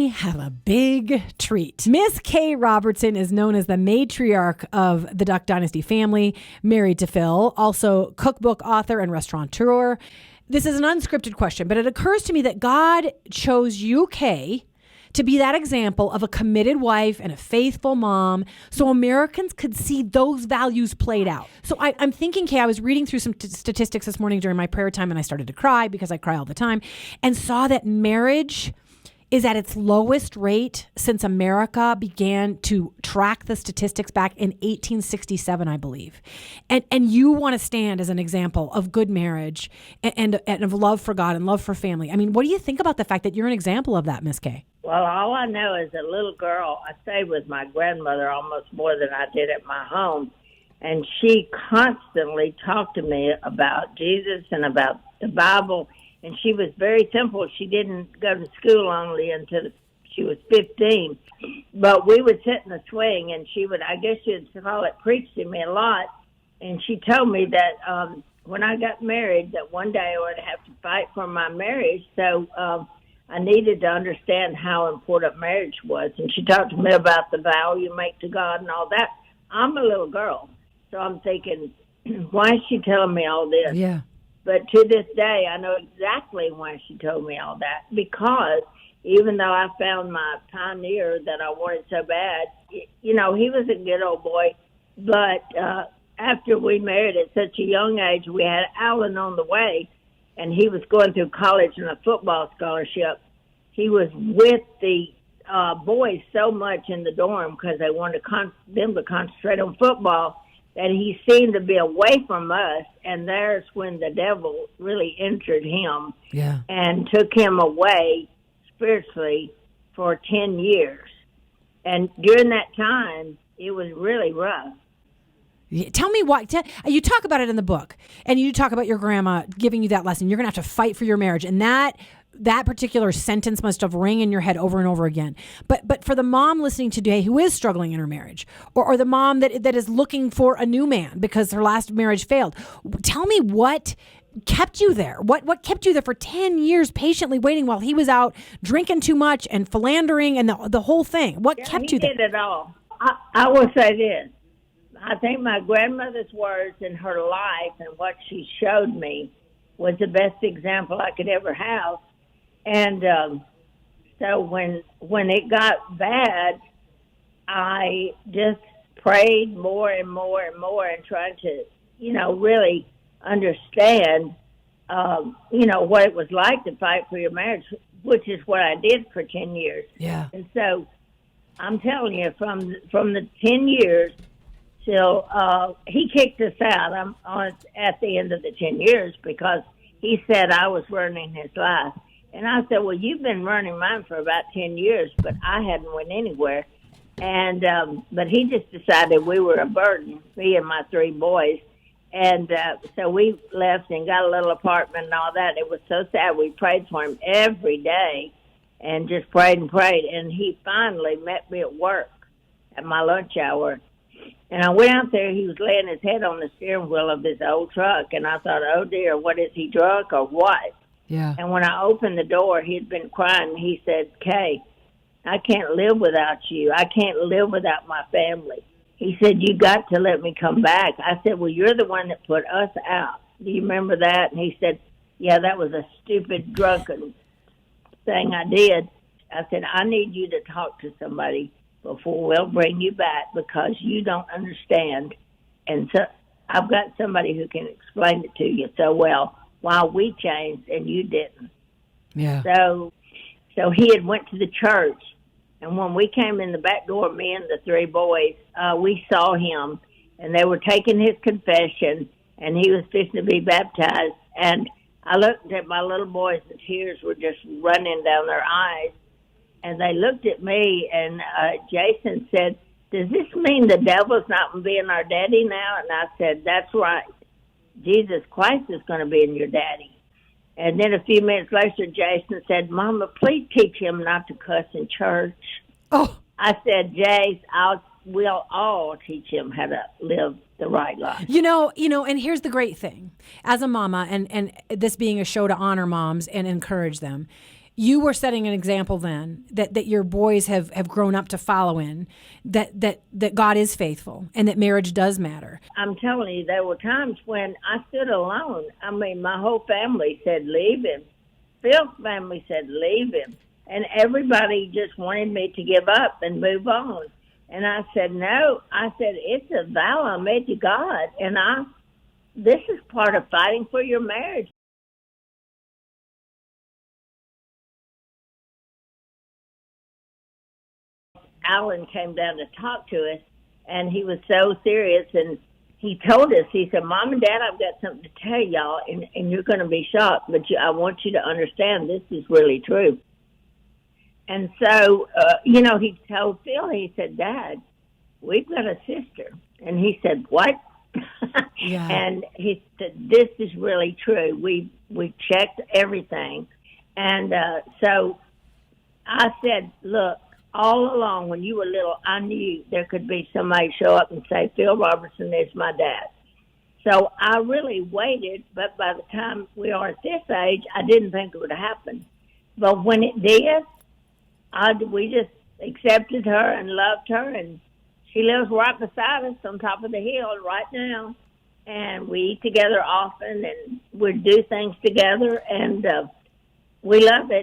we have a big treat. Miss Kay Robertson is known as the matriarch of the Duck Dynasty family, married to Phil, also cookbook author and restaurateur. This is an unscripted question, but it occurs to me that God chose you, Kay, to be that example of a committed wife and a faithful mom so Americans could see those values played out. So I'm thinking, Kay, I was reading through some statistics this morning during my prayer time, and I started to cry because I cry all the time, and saw that marriage is at its lowest rate since America began to track the statistics back in 1867, I believe. And you want to stand as an example of good marriage and of love for God and love for family. I mean, what do you think about the fact that you're an example of that, Miss Kay? Well, all I know is a little girl, I stayed with my grandmother almost more than I did at my home. And she constantly talked to me about Jesus and about the Bible. And she was very simple. She didn't go to school only until she was 15. But we would sit in the swing, and she would, I guess you'd call it, preach to me a lot. And she told me that when I got married, that one day I would have to fight for my marriage. So I needed to understand how important marriage was. And she talked to me about the vow you make to God and all that. I'm a little girl, so I'm thinking, why is she telling me all this? Yeah. But to this day, I know exactly why she told me all that. Because even though I found my pioneer that I wanted so bad, you know, he was a good old boy. But after we married at such a young age, we had Alan on the way, and he was going through college and a football scholarship. He was with the boys so much in the dorm because they wanted them to concentrate on football, that he seemed to be away from us, and there's when the devil really entered him and took him away spiritually for 10 years. And during that time, it was really rough. Tell me why. You talk about it in the book, and you talk about your grandma giving you that lesson. You're going to have to fight for your marriage, and that particular sentence must have rang in your head over and over again. But for the mom listening today who is struggling in her marriage, or the mom that is looking for a new man because her last marriage failed, tell me what kept you there. What kept you there for 10 years patiently waiting while he was out drinking too much and philandering and the whole thing? What kept you there? He did it all. I will say this. I think my grandmother's words in her life and what she showed me was the best example I could ever have. And so when it got bad, I just prayed more and more and more and tried to, really understand, what it was like to fight for your marriage, which is what I did for 10 years. Yeah. And so I'm telling you, from the 10 years till he kicked us out at the end of the 10 years because he said I was ruining his life. And I said, well, you've been running mine for about 10 years, but I hadn't went anywhere. And but he just decided we were a burden, me and my 3 boys. And so we left and got a little apartment and all that. It was so sad. We prayed for him every day and just prayed and prayed. And he finally met me at work at my lunch hour. And I went out there. He was laying his head on the steering wheel of his old truck. And I thought, oh, dear, what is he, drunk or what? Yeah. And when I opened the door, he'd been crying. He said, Kay, I can't live without you. I can't live without my family. He said, you got to let me come back. I said, well, you're the one that put us out. Do you remember that? And he said, yeah, that was a stupid, drunken thing I did. I said, I need you to talk to somebody before we'll bring you back because you don't understand. And so I've got somebody who can explain it to you so well. Why we changed and you didn't. Yeah. So he had went to the church, and when we came in the back door, me and the 3 boys, we saw him, and they were taking his confession, and he was fixing to be baptized. And I looked at my little boys, the tears were just running down their eyes, and they looked at me, and Jason said, does this mean the devil's not being our daddy now? And I said, that's right. Jesus Christ is going to be in your daddy. And then a few minutes later, Jason said, Mama, please teach him not to cuss in church. Oh. I said, Jace, we'll all teach him how to live the right life. And here's the great thing. As a mama, and this being a show to honor moms and encourage them, You were setting an example then that your boys have grown up to follow in, that God is faithful and that marriage does matter. I'm telling you, there were times when I stood alone. I mean, my whole family said, leave him. Phil's family said, leave him. And everybody just wanted me to give up and move on. And I said, no. I said, it's a vow I made to God. And this is part of fighting for your marriage. Alan came down to talk to us, and he was so serious, and he told us, he said, Mom and Dad, I've got something to tell y'all, and you're going to be shocked, but I want you to understand this is really true. And so, he told Phil, he said, Dad, we've got a sister. And he said, what? Yeah. And he said, this is really true. We checked everything. And so I said, look, all along when you were little, I knew there could be somebody show up and say, Phil Robertson is my dad. So I really waited, but by the time we are at this age, I didn't think it would happen. But when it did, we just accepted her and loved her, and she lives right beside us on top of the hill right now. And we eat together often, and we do things together, and we love it.